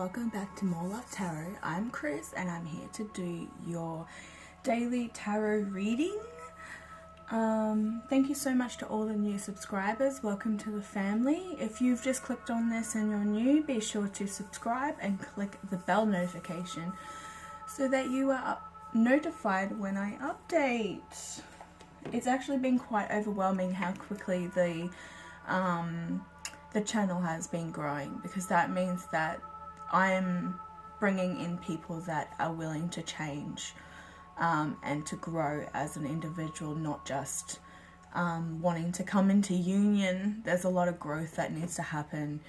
welcome back to More Love Tarot. I'm Chris and I'm here to do your daily tarot reading. Thank you so much to all the new subscribers. Welcome to the family. If you've just clicked on this and you're new, be sure to subscribe and click the bell notification so that you are notified when I update. It's actually been quite overwhelming how quickly the channel has been growing, because that means that I'm bringing in people that are willing to change and to grow as an individual, not just wanting to come into union. There's a lot of growth that needs to happen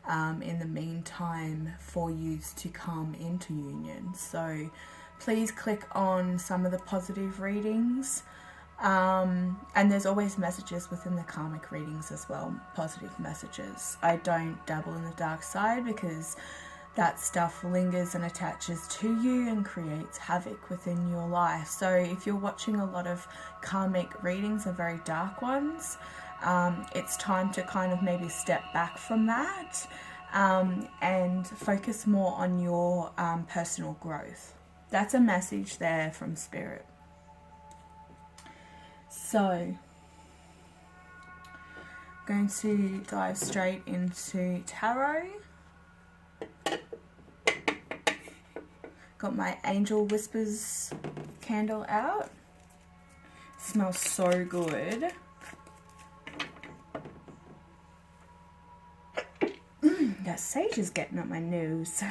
in the meantime for you to come into union. So please click on some of the positive readings. And there's always messages within the karmic readings as well, positive messages. I don't dabble in the dark side because that stuff lingers and attaches to you and creates havoc within your life. So if you're watching a lot of karmic readings, are very dark ones, it's time to kind of maybe step back from that and focus more on your personal growth. That's a message there from Spirit. So, I'm going to dive straight into tarot. Got my Angel Whispers candle out. Smells so good. That sage is getting up my nose.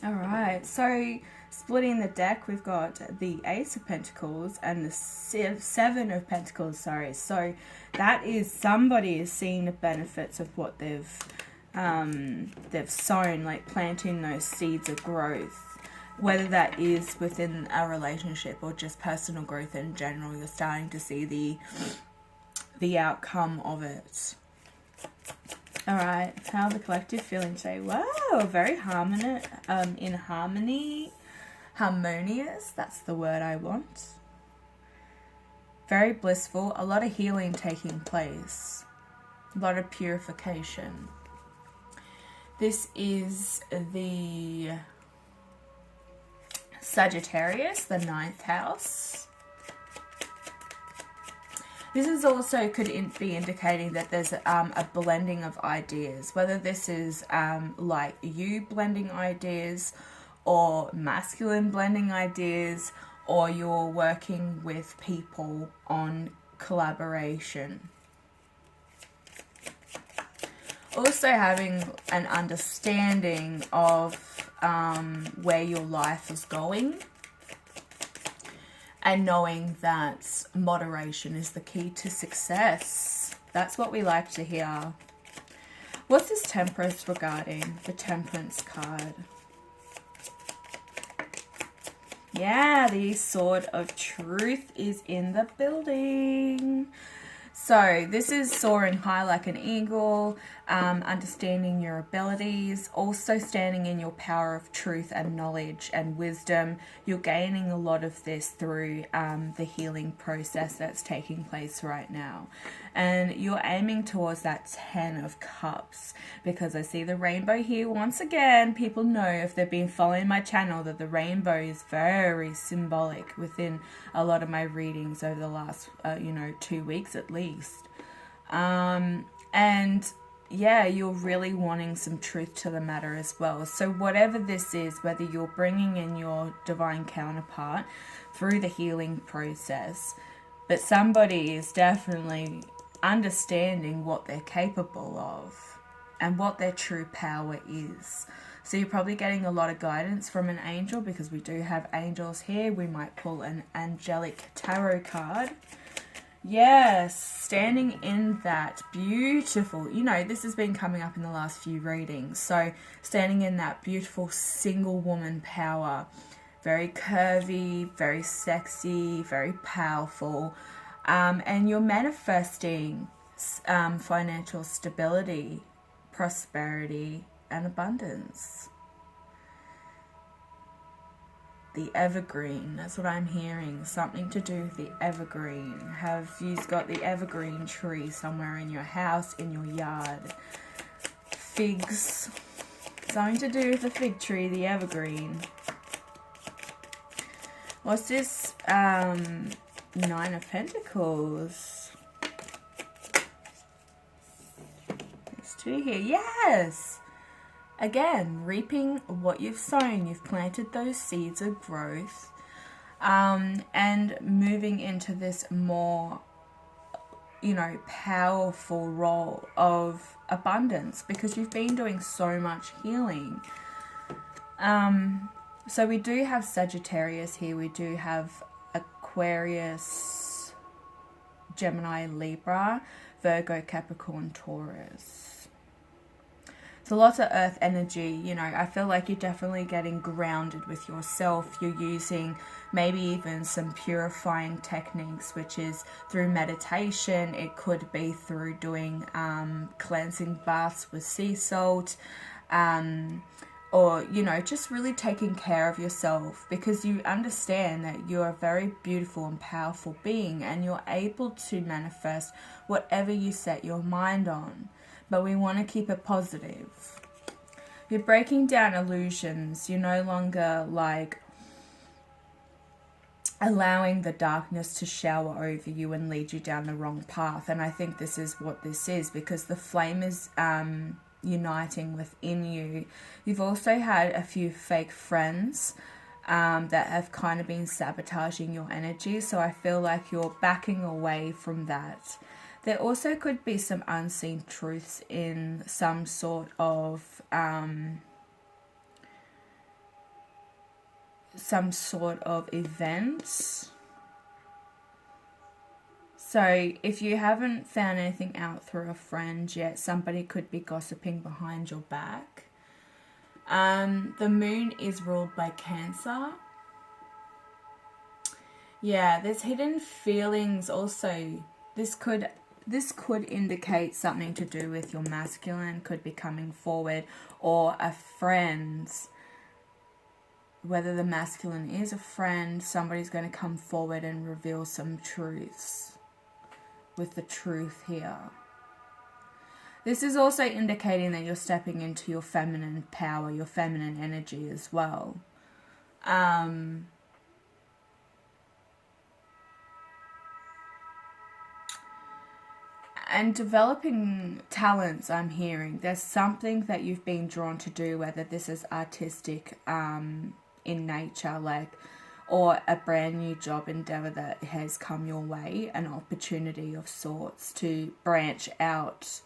Alright, so splitting the deck, we've got the Ace of Pentacles and the Seven of Pentacles, sorry. So that is, somebody is seeing the benefits of what they've sown, like planting those seeds of growth. Whether that is within a relationship or just personal growth in general, you're starting to see the outcome of it. Alright, how the collective feeling today? Wow, very harmonious, harmonious, that's the word I want. Very blissful, a lot of healing taking place, a lot of purification. This is the Sagittarius, the 9th house. This is also could be indicating that there's a blending of ideas, whether this is like you blending ideas or masculine blending ideas, or you're working with people on collaboration. Also having an understanding of where your life is going. And knowing that moderation is the key to success. That's what we like to hear. What's this Temperance regarding? The Temperance card. Yeah, the Sword of Truth is in the building. So this is soaring high like an eagle, understanding your abilities, also standing in your power of truth and knowledge and wisdom. You're gaining a lot of this through the healing process that's taking place right now. And you're aiming towards that 10 of Cups, because I see the rainbow here once again. People know, if they've been following my channel, that the rainbow is very symbolic within a lot of my readings over the last 2 weeks at least. And yeah, you're really wanting some truth to the matter as well. So whatever this is, whether you're bringing in your divine counterpart through the healing process, but somebody is definitely understanding what they're capable of and what their true power is. So you're probably getting a lot of guidance from an angel, because we do have angels here. We might pull an angelic tarot card. Yes, standing in that beautiful, this has been coming up in the last few readings. So standing in that beautiful single woman power, very curvy, very sexy, very powerful. And you're manifesting financial stability, prosperity, and abundance. The evergreen, that's what I'm hearing. Something to do with the evergreen. Have you got the evergreen tree somewhere in your house, in your yard? Figs, something to do with the fig tree, the evergreen. What's this? 9 of Pentacles. There's 2 here. Yes! Again, reaping what you've sown. You've planted those seeds of growth. And moving into this more, you know, powerful role of abundance, because you've been doing so much healing. So we do have Sagittarius here. We do have Aquarius, Gemini, Libra, Virgo, Capricorn, Taurus. So lots of earth energy, you know. I feel like you're definitely getting grounded with yourself. You're using maybe even some purifying techniques, which is through meditation. It could be through doing cleansing baths with sea salt, or, you know, just really taking care of yourself, because you understand that you're a very beautiful and powerful being, and you're able to manifest whatever you set your mind on. But we want to keep it positive. You're breaking down illusions. You're no longer like allowing the darkness to shower over you and lead you down the wrong path. And I think this is what this is, because the flame is uniting within you. You've also had a few fake friends that have kind of been sabotaging your energy. So I feel like you're backing away from that. There also could be some unseen truths in some sort of events. So if you haven't found anything out through a friend yet, somebody could be gossiping behind your back. The moon is ruled by Cancer. Yeah, there's hidden feelings also. This could indicate something to do with your masculine, could be coming forward, or a friend. Whether the masculine is a friend, somebody's going to come forward and reveal some truths with the truth here. This is also indicating that you're stepping into your feminine power, your feminine energy as well. And developing talents, I'm hearing. There's something that you've been drawn to do, whether this is artistic in nature, like, or a brand new job endeavor that has come your way, an opportunity of sorts to branch out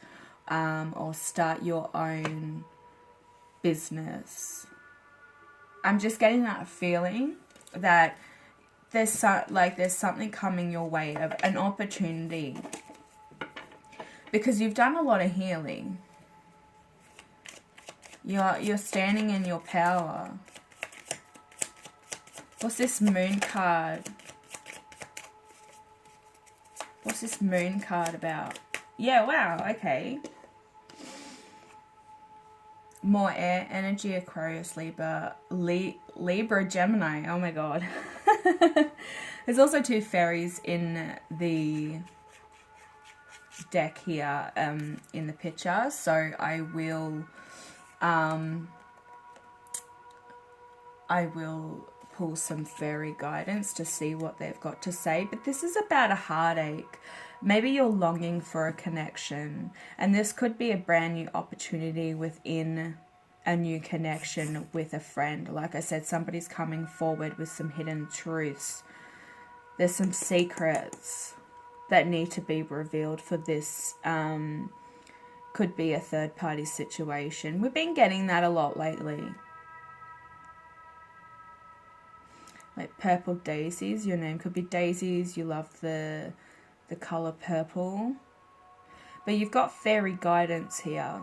or start your own business. I'm just getting that feeling that there's something coming your way, of an opportunity. Because you've done a lot of healing. You're standing in your power. What's this moon card? What's this moon card about? Yeah, wow, okay. More air energy, Aquarius, Libra, Gemini. Oh my god. There's also 2 fairies in the deck here in the picture, so I will pull some fairy guidance to see what they've got to say. But this is about a heartache. Maybe you're longing for a connection, and this could be a brand new opportunity within a new connection with a friend. Like I said, somebody's coming forward with some hidden truths. There's some secrets that need to be revealed for this. Could be a third-party situation. We've been getting that a lot lately. Like purple daisies. Your name could be Daisies. You love the colour purple. But you've got fairy guidance here.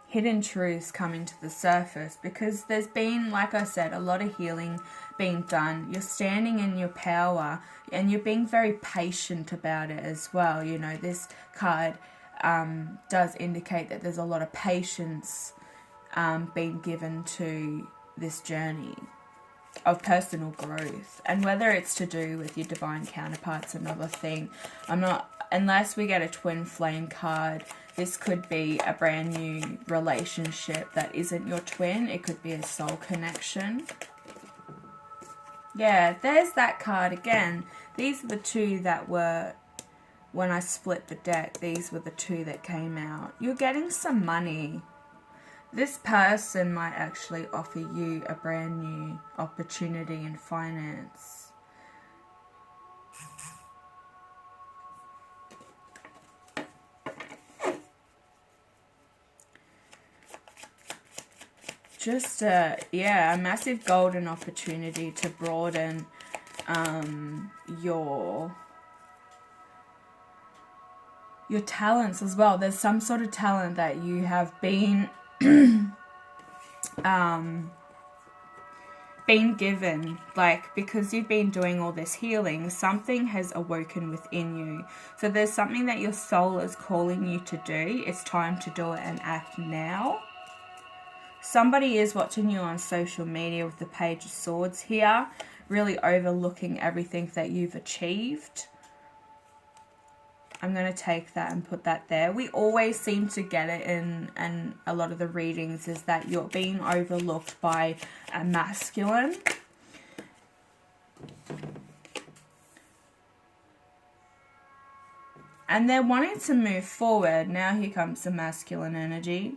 Hidden truths coming to the surface, because there's been, like I said, a lot of healing being done. You're standing in your power, and you're being very patient about it as well. You know, this card does indicate that there's a lot of patience being given to this journey of personal growth. And whether it's to do with your divine counterparts, another thing. unless we get a twin flame card, this could be a brand new relationship that isn't your twin. It could be a soul connection. Yeah, there's that card again. These are the two that were, when I split the deck, these were the two that came out. You're getting some money. This person might actually offer you a brand new opportunity in finance. Just a massive golden opportunity to broaden your talents as well. There's some sort of talent that you have been been given, like, because you've been doing all this healing, something has awoken within you. So there's something that your soul is calling you to do. It's time to do it and act now. Somebody is watching you on social media with the Page of Swords here, really overlooking everything that you've achieved. I'm going to take that and put that there. We always seem to get it in a lot of the readings, is that you're being overlooked by a masculine. And they're wanting to move forward. Now here comes the masculine energy.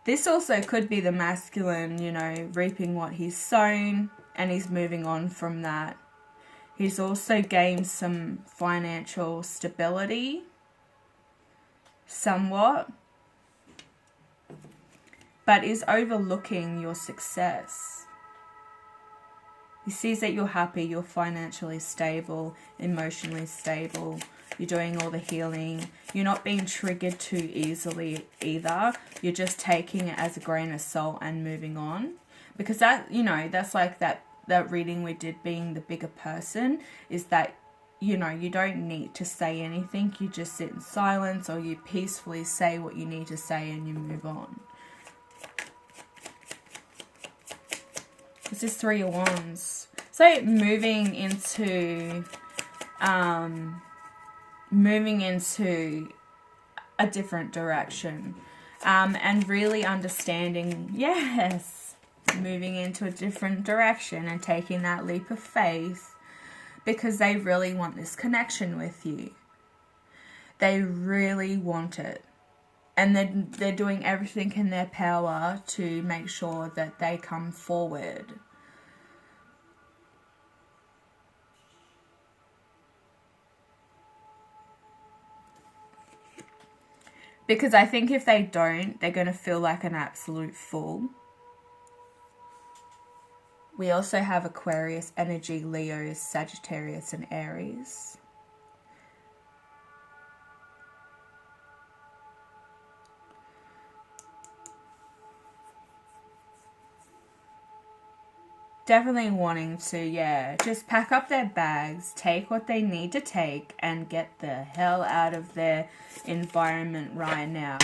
This also could be the masculine, you know, reaping what he's sown, and he's moving on from that. He's also gained some financial stability, somewhat, but is overlooking your success. He sees that you're happy, you're financially stable, emotionally stable. You're doing all the healing. You're not being triggered too easily either. You're just taking it as a grain of salt and moving on. Because that, you know, that's like that reading we did, being the bigger person, is that, you know, you don't need to say anything. You just sit in silence, or you peacefully say what you need to say and you move on. This is Three of Wands. So moving into a different direction, and really understanding, yes, moving into a different direction and taking that leap of faith, because they really want this connection with you. They really want it, and they're doing everything in their power to make sure that they come forward. Because I think if they don't, they're going to feel like an absolute fool. We also have Aquarius energy, Leos, Sagittarius, and Aries. Definitely wanting to, yeah, just pack up their bags, take what they need to take, and get the hell out of their environment right now.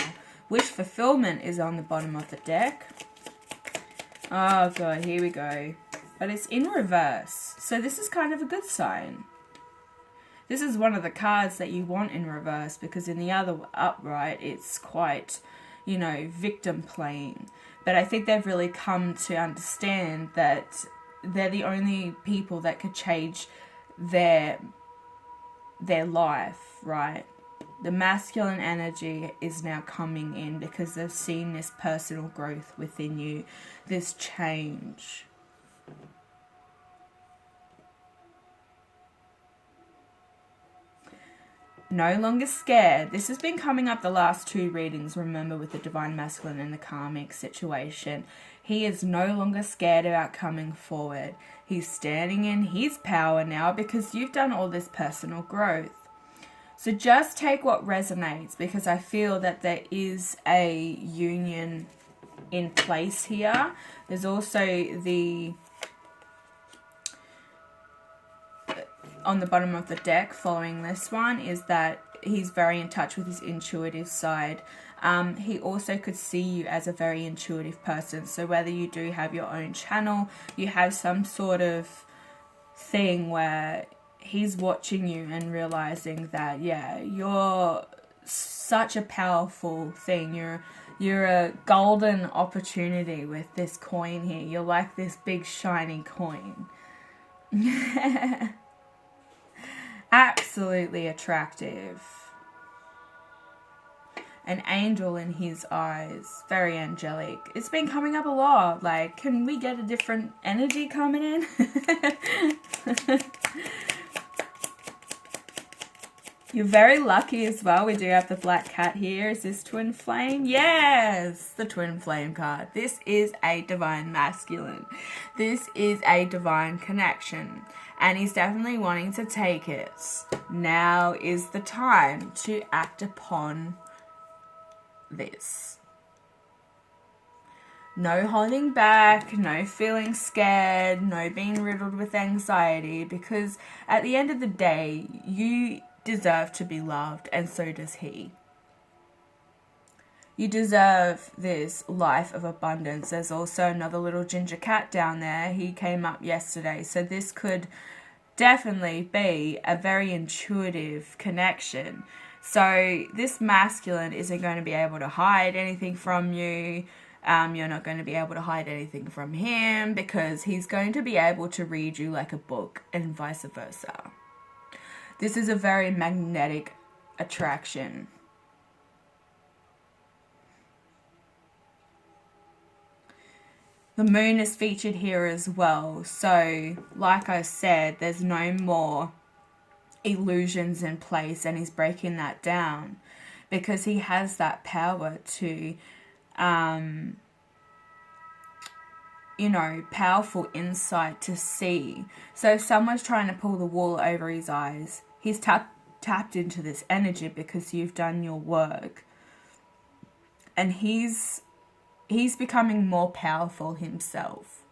Wish fulfillment is on the bottom of the deck. Oh god, here we go. But it's in reverse, so this is kind of a good sign. This is one of the cards that you want in reverse, because in the other upright, it's quite, you know, victim playing. But I think they've really come to understand that they're the only people that could change their life, right? The masculine energy is now coming in because they've seen this personal growth within you, this change. No longer scared. This has been coming up the last two readings, remember, with the Divine Masculine and the Karmic situation. He is no longer scared about coming forward. He's standing in his power now because you've done all this personal growth. So just take what resonates, because I feel that there is a union in place here. There's also the... on the bottom of the deck following this one is that he's very in touch with his intuitive side. He also could see you as a very intuitive person. So whether you do have your own channel, you have some sort of thing where he's watching you and realizing that, yeah, you're such a powerful thing. You're a golden opportunity with this coin here. You're like this big shiny coin. Absolutely attractive. An angel in his eyes. Very angelic. It's been coming up a lot. Like, can we get a different energy coming in? You're very lucky as well. We do have the black cat here. Is this twin flame? Yes, the twin flame card. This is a divine masculine. This is a divine connection. And he's definitely wanting to take it. Now is the time to act upon this. No holding back, no feeling scared, no being riddled with anxiety, because at the end of the day, you deserve to be loved, and so does he. You deserve this life of abundance. There's also another little ginger cat down there. He came up yesterday, so this could definitely be a very intuitive connection. So this masculine isn't going to be able to hide anything from you. You're not going to be able to hide anything from him, because he's going to be able to read you like a book, and vice versa. This is a very magnetic attraction. The moon is featured here as well. So, like I said, there's no more illusions in place, and he's breaking that down because he has that power to, powerful insight to see. So if someone's trying to pull the wool over his eyes, he's tapped into this energy because you've done your work. And he's becoming more powerful himself.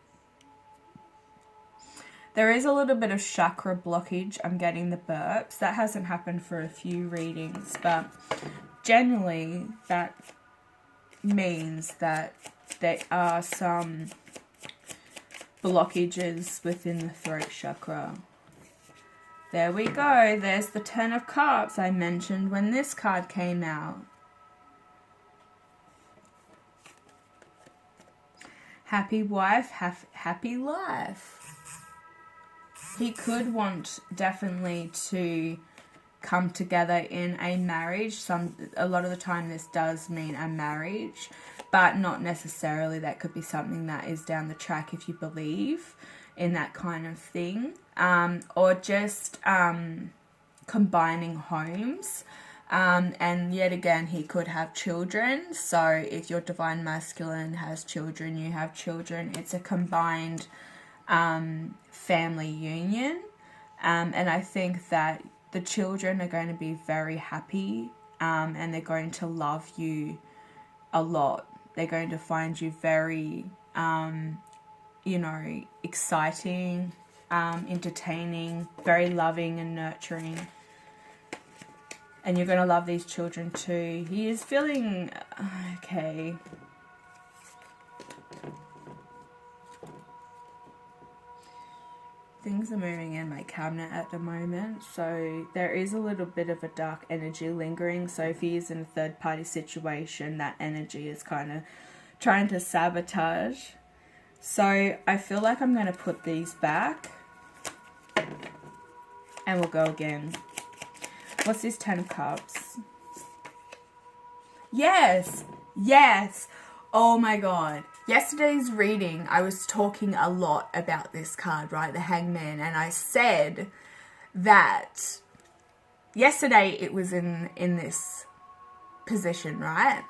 There is a little bit of chakra blockage. I'm getting the burps. That hasn't happened for a few readings, but generally that means that there are some blockages within the throat chakra. There we go. There's the 10 of Cups I mentioned when this card came out. Happy wife, happy life. He could want definitely to come together in a marriage. A lot of the time this does mean a marriage, but not necessarily. That could be something that is down the track if you believe in that kind of thing. Or just combining homes. And yet again, he could have children. So if your divine masculine has children, you have children. It's a combined family union. And I think that the children are going to be very happy, and they're going to love you a lot. They're going to find you very, exciting, entertaining, very loving and nurturing. And you're going to love these children too. He is feeling okay. Things are moving in my cabinet at the moment, so there is a little bit of a dark energy lingering. So if he is in a third party situation, that energy is kind of trying to sabotage. So I feel like I'm going to put these back and we'll go again. What's this 10 of Cups? Yes, yes. Oh my god. Yesterday's reading, I was talking a lot about this card, right? The Hangman. And I said that yesterday it was in this position, right?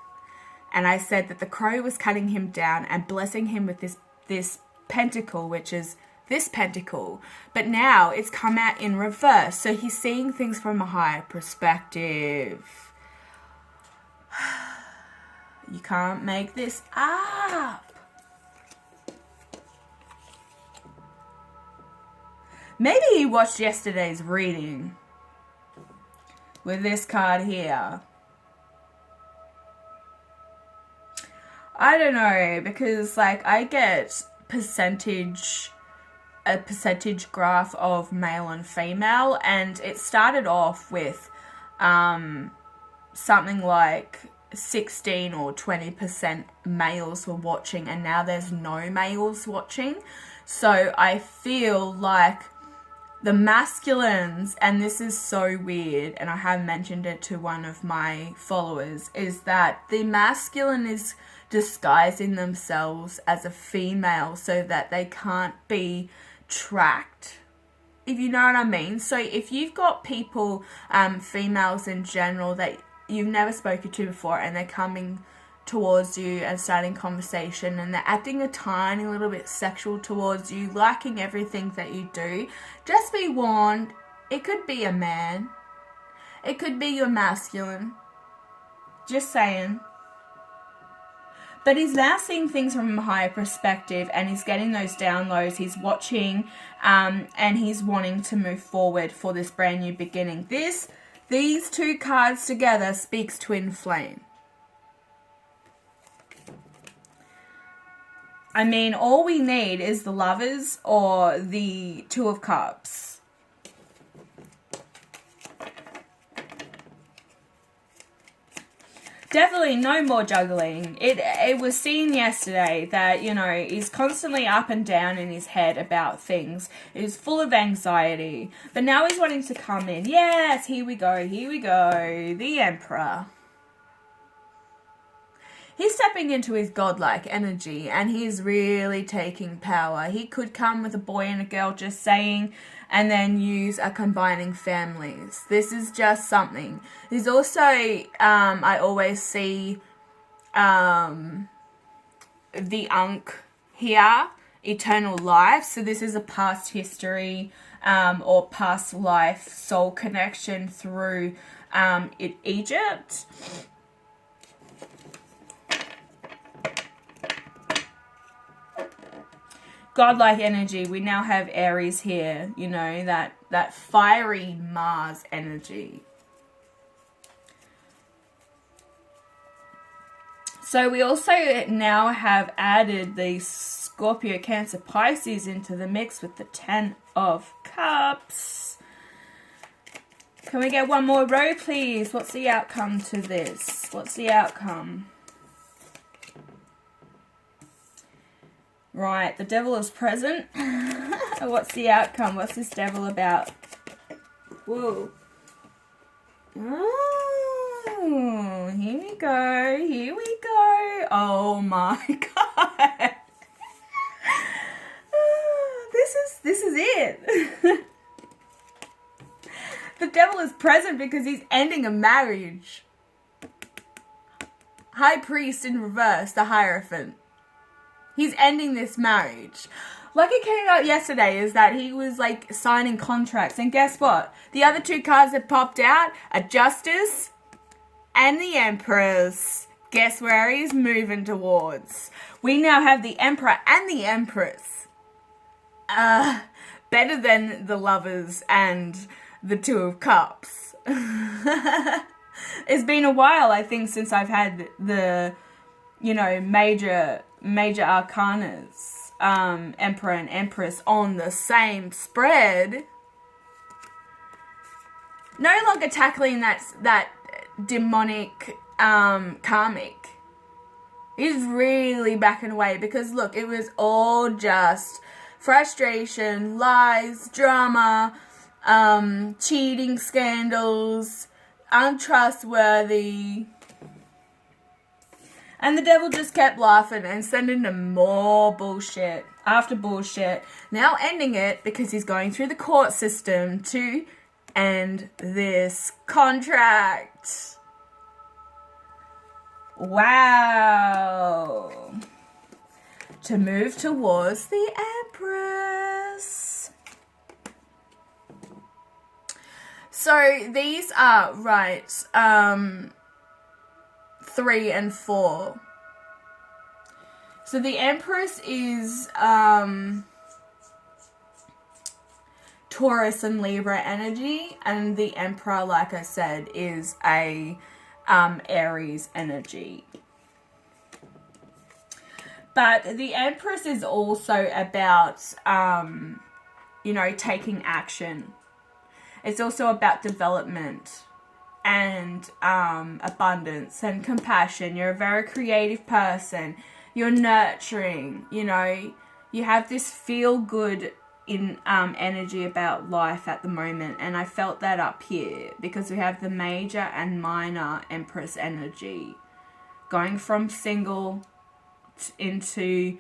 And I said that the crow was cutting him down and blessing him with this pentacle, which is this pentacle. But now it's come out in reverse. So he's seeing things from a higher perspective. You can't make this up. Maybe he watched yesterday's reading with this card here. I don't know, because like I get percentage a percentage graph of male and female, and it started off with something like 16 or 20% males were watching, and now there's no males watching. So I feel like the masculines, and this is so weird, and I have mentioned it to one of my followers, is that the masculine is disguising themselves as a female so that they can't be tracked, if you know what I mean. So if you've got people, females in general, that you've never spoken to before, and they're coming towards you and starting conversation, and they're acting a tiny little bit sexual towards you, liking everything that you do, just be warned, it could be a man. It could be your masculine. Just saying. But he's now seeing things from a higher perspective, and he's getting those downloads. He's watching, and he's wanting to move forward for this brand new beginning. These two cards together speaks twin flame. I mean, all we need is the Lovers or the Two of Cups. Definitely no more juggling. It was seen yesterday that, you know, he's constantly up and down in his head about things. He's full of anxiety. But now he's wanting to come in. Yes, here we go, here we go. The Emperor. He's stepping into his godlike energy, and he's really taking power. He could come with a boy and a girl, just saying, and then use a combining families. This is just something. There's also, I always see the Ankh here, eternal life. So this is a past history or past life soul connection through Egypt. Godlike energy. We now have Aries here, you know, that fiery Mars energy. So we also now have added the Scorpio, Cancer, Pisces into the mix with the 10 of Cups. Can we get one more row, please? What's the outcome to this? What's the outcome? Right, the devil is present. What's the outcome? What's this devil about? Whoa. Oh, here we go. Here we go. Oh my God. This is it. The devil is present because he's ending a marriage. High Priest in reverse, the Hierophant. He's ending this marriage. Like it came out yesterday is that he was like signing contracts. And guess what? The other two cards that popped out are Justice and the Empress. Guess where he's moving towards? We now have the Emperor and the Empress. Better than the Lovers and the Two of Cups. It's been a while, I think, since I've had the, you know, major arcanas, Emperor and Empress on the same spread. No longer tackling that demonic karmic. He's really backing away because look, it was all just frustration, lies, drama, cheating scandals, untrustworthy. And the devil just kept laughing and sending them more bullshit after bullshit. Now ending it because he's going through the court system to end this contract. Wow. To move towards the Empress. So these are, right, 3 and 4. So the Empress is Taurus and Libra energy, and the Emperor, like I said, is a Aries energy. But the Empress is also about you know, taking action. It's also about development and abundance and compassion. You're a very creative person. You're nurturing, you know. You have this feel-good energy about life at the moment, and I felt that up here because we have the major and minor Empress energy going from single into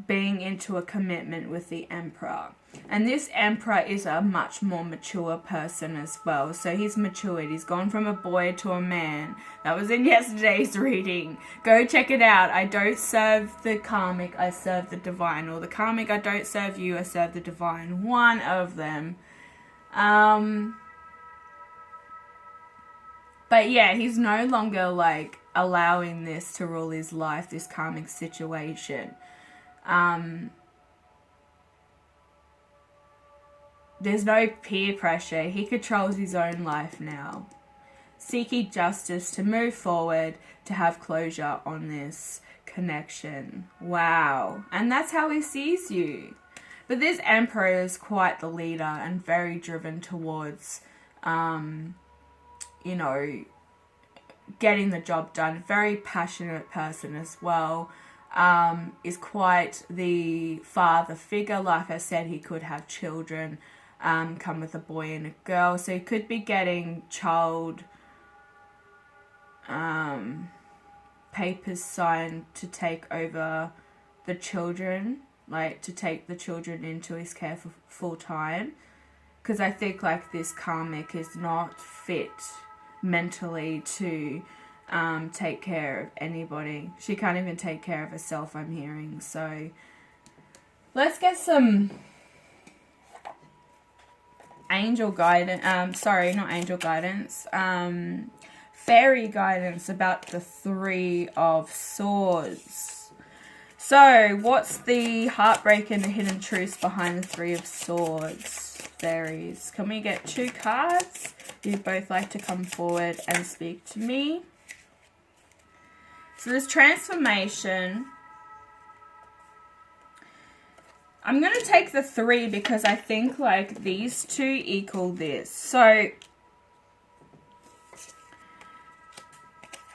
being into a commitment with the Emperor. And this Emperor is a much more mature person as well. So he's matured. He's gone from a boy to a man. That was in yesterday's reading. Go check it out. I don't serve the Karmic, I serve the Divine. Or the Karmic, I don't serve you, I serve the Divine. One of them. But yeah, he's no longer like allowing this to rule his life, this Karmic situation. There's no peer pressure. He controls his own life now. Seeking justice to move forward, to have closure on this connection. Wow. And that's how he sees you. But this Emperor is quite the leader and very driven towards, you know, getting the job done. Very passionate person as well. Is quite the father figure. Like I said, he could have children come with a boy and a girl. So he could be getting child papers signed to take over the children. Like to take the children into his care for full time. Because I think like this Karmic is not fit mentally to take care of anybody. She can't even take care of herself, I'm hearing. So let's get some angel guidance. Sorry, not angel guidance. Fairy guidance about the Three of Swords. So what's the heartbreak and the hidden truths behind the Three of Swords? Fairies, can we get 2 cards? You'd both like to come forward and speak to me. So this transformation, I'm going to take the 3 because I think like these 2 equal this. So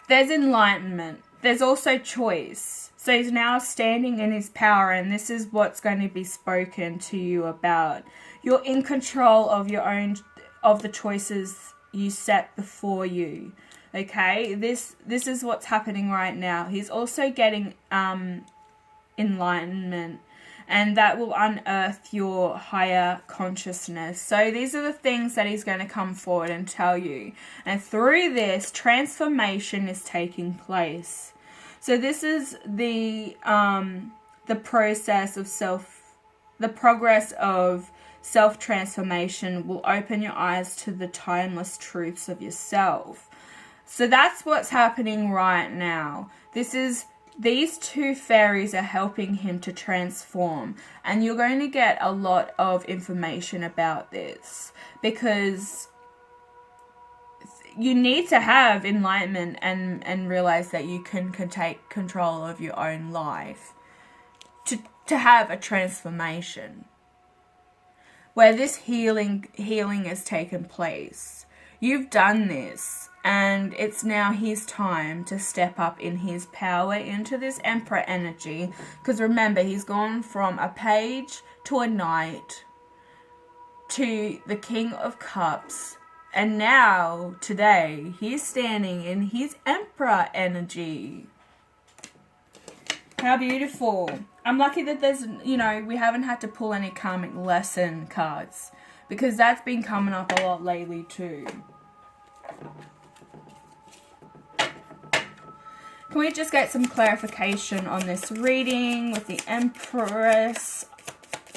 there's enlightenment. There's also choice. So he's now standing in his power, and this is what's going to be spoken to you about. You're in control of your own, of the choices you set before you. Okay, this is what's happening right now. He's also getting enlightenment, and that will unearth your higher consciousness. So these are the things that he's going to come forward and tell you. And through this, transformation is taking place. So this is the process of the progress of self-transformation will open your eyes to the timeless truths of yourself. So that's what's happening right now. These 2 fairies are helping him to transform. And you're going to get a lot of information about this. Because you need to have enlightenment and realize that you can take control of your own life. To have a transformation. Where this healing has taken place. You've done this. And it's now his time to step up in his power into this Emperor energy. Because remember, he's gone from a page to a knight to the King of Cups. And now, today, he's standing in his Emperor energy. How beautiful. I'm lucky that there's, you know, we haven't had to pull any Karmic lesson cards. Because that's been coming up a lot lately too. Can we just get some clarification on this reading with the Empress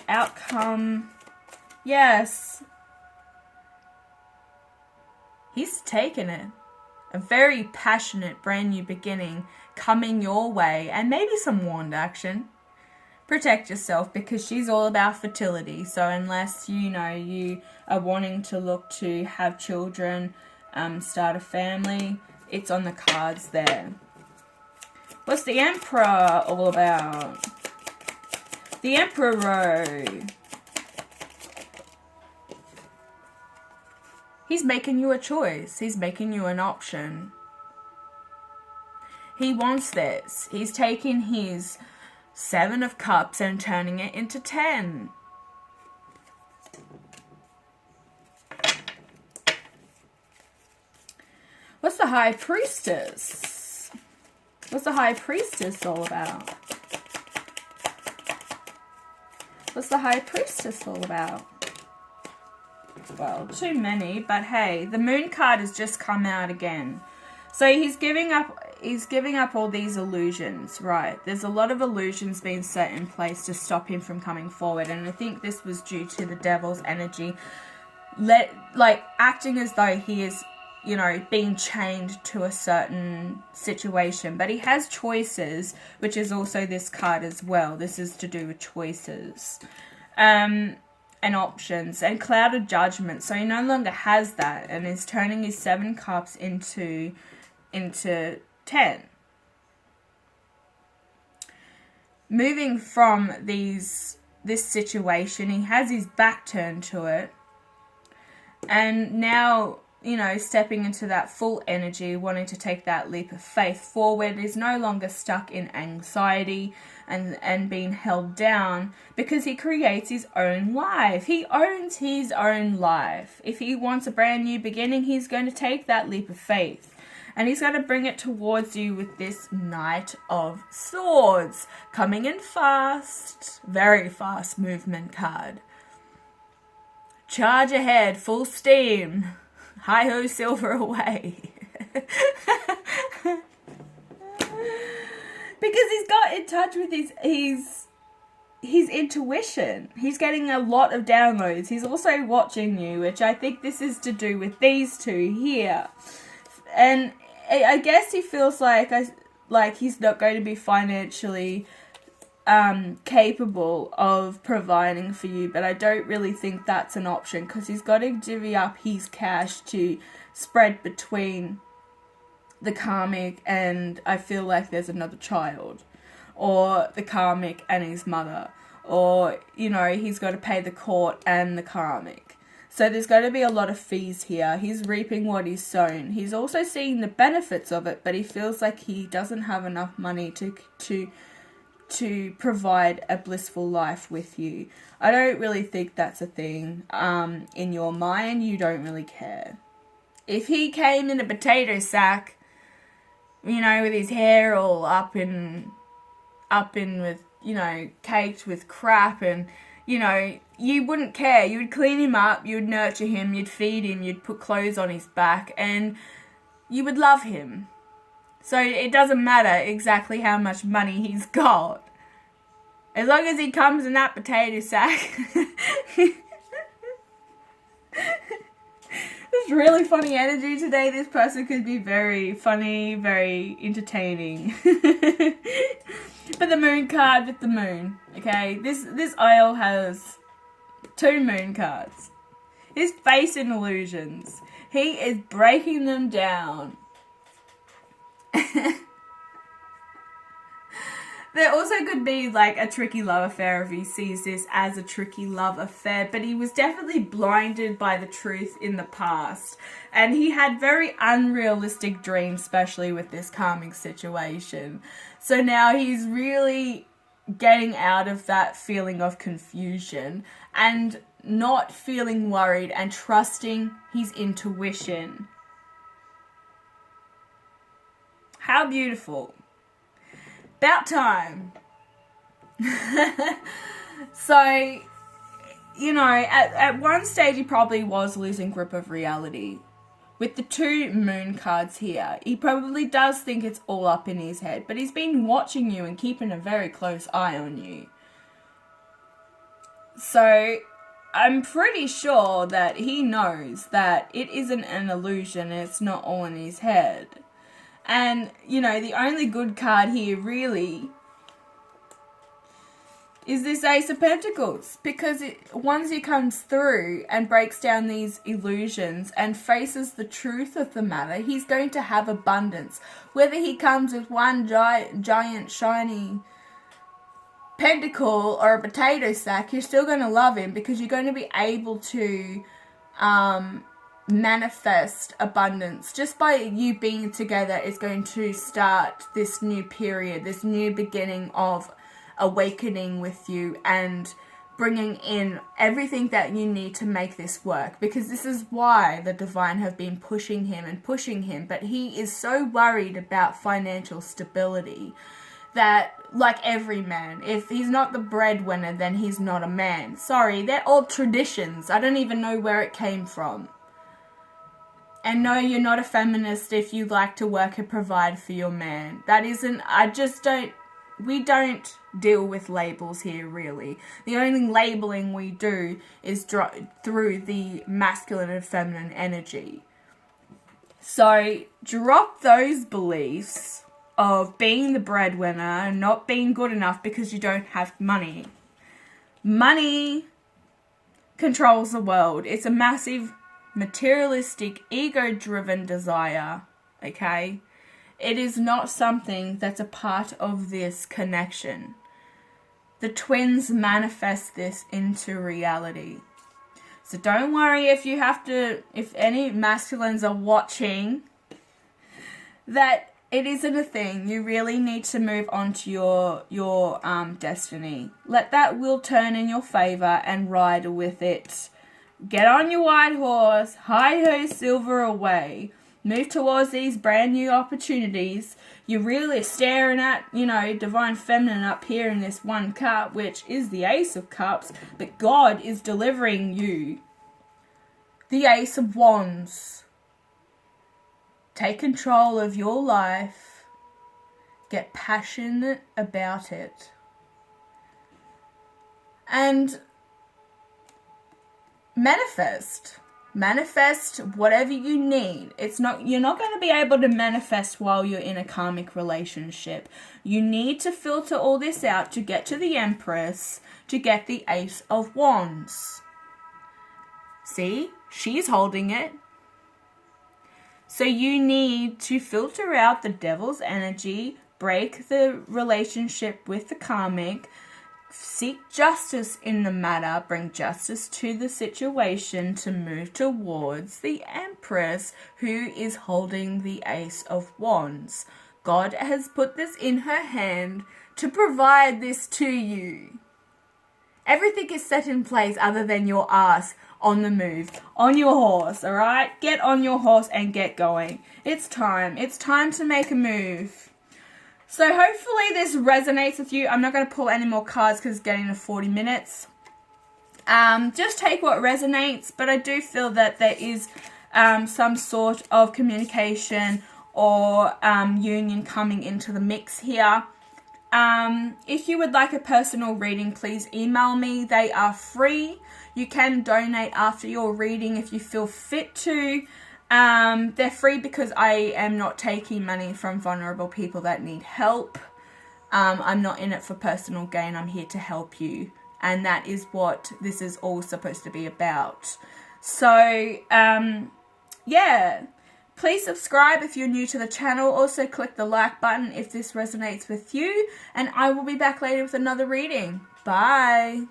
outcome? Yes. He's taken it. A very passionate brand new beginning coming your way, and maybe some wand action. Protect yourself because she's all about fertility. So unless you know you are wanting to look to have children, start a family, it's on the cards there. What's the Emperor all about? The Emperor. He's making you a choice. He's making you an option. He wants this. He's taking his 7 of Cups and turning it into 10. What's the High Priestess? What's the High Priestess all about? What's the High Priestess all about? Well, too many, but hey, the Moon card has just come out again. So he's giving up all these illusions, right? There's a lot of illusions being set in place to stop him from coming forward, and I think this was due to the Devil's energy, acting as though he is, you know, being chained to a certain situation. But he has choices, which is also this card as well. This is to do with choices. And options and clouded judgment. So he no longer has that and is turning his 7 cups into 10. Moving from this situation, he has his back turned to it. And now, you know, stepping into that full energy, wanting to take that leap of faith forward, is no longer stuck in anxiety and being held down, because he creates his own life. He owns his own life. If he wants a brand new beginning, he's going to take that leap of faith. And he's going to bring it towards you with this Knight of Swords. Coming in fast. Very fast movement card. Charge ahead, full steam. Hi-ho, silver away. Because he's got in touch with his intuition. He's getting a lot of downloads. He's also watching you, which I think this is to do with these two here. And I guess he feels like he's not going to be financially capable of providing for you, but I don't really think that's an option, because he's got to divvy up his cash to spread between the Karmic and I feel like there's another child, or the Karmic and his mother, or, you know, he's got to pay the court and the Karmic. So there's going to be a lot of fees here. He's reaping what he's sown. He's also seeing the benefits of it, but he feels like he doesn't have enough money to provide a blissful life with you. I don't really think that's a thing. In your mind, you don't really care. If he came in a potato sack, you know, with his hair all up in with, you know, caked with crap, and, you know, you wouldn't care. You would clean him up, you would nurture him, you'd feed him, you'd put clothes on his back, and you would love him. So it doesn't matter exactly how much money he's got. As long as he comes in that potato sack. There's really funny energy today. This person could be very funny, very entertaining. But the Moon card with the moon, okay? This Isle has 2 moon cards. He's facing illusions. He is breaking them down. There also could be like a tricky love affair if he sees this as a tricky love affair, but he was definitely blinded by the truth in the past, and he had very unrealistic dreams, especially with this Karmic situation. So now he's really getting out of that feeling of confusion and not feeling worried and trusting his intuition. How beautiful. About time. So, you know, at one stage he probably was losing grip of reality. With the 2 moon cards here, he probably does think it's all up in his head, but he's been watching you and keeping a very close eye on you. So, I'm pretty sure that he knows that it isn't an illusion and it's not all in his head. And, you know, the only good card here really is this Ace of Pentacles. Because once he comes through and breaks down these illusions and faces the truth of the matter, he's going to have abundance. Whether he comes with one giant shiny pentacle or a potato sack, you're still going to love him, because you're going to be able to manifest abundance. Just by you being together is going to start this new period, this new beginning of awakening with you and bringing in everything that you need to make this work, because this is why the divine have been pushing him, but he is so worried about financial stability that, like every man, if he's not the breadwinner, then he's not a man. Sorry, they're all traditions. I don't even know where it came from. And no, you're not a feminist if you like to work and provide for your man. That isn't, we don't deal with labels here, really. The only labeling we do is through the masculine and feminine energy. So drop those beliefs of being the breadwinner and not being good enough because you don't have money. Money controls the world. It's a massive materialistic, ego-driven desire, okay? It is not something that's a part of this connection. The twins manifest this into reality. So don't worry if any masculines are watching, that it isn't a thing. You really need to move on to your destiny. Let that wheel turn in your favor and ride with it. Get on your white horse, hi-ho silver away. Move towards these brand new opportunities. You're really staring at, divine feminine up here in this one cup, which is the Ace of Cups, but God is delivering you the Ace of Wands. Take control of your life. Get passionate about it. And manifest whatever you need. You're not going to be able to manifest while you're in a karmic relationship. You need to filter all this out to get to the Empress, to get the Ace of Wands. See, she's holding it. So you need to filter out the devil's energy, break the relationship with the karmic, seek justice in the matter, bring justice to the situation to move towards the Empress, who is holding the Ace of Wands. God has put this in her hand to provide this to you. Everything is set in place other than your ass on the move, on your horse, alright? Get on your horse and get going. It's time. It's time to make a move. So hopefully this resonates with you. I'm not going to pull any more cards because it's getting to 40 minutes. Just take what resonates, but I do feel that there is some sort of communication or union coming into the mix here. If you would like a personal reading, please email me. They are free. You can donate after your reading if you feel fit to. They're free because I am not taking money from vulnerable people that need help. I'm not in it for personal gain. I'm here to help you. And that is what this is all supposed to be about. So, yeah. Please subscribe if you're new to the channel. Also click the like button if this resonates with you. And I will be back later with another reading. Bye.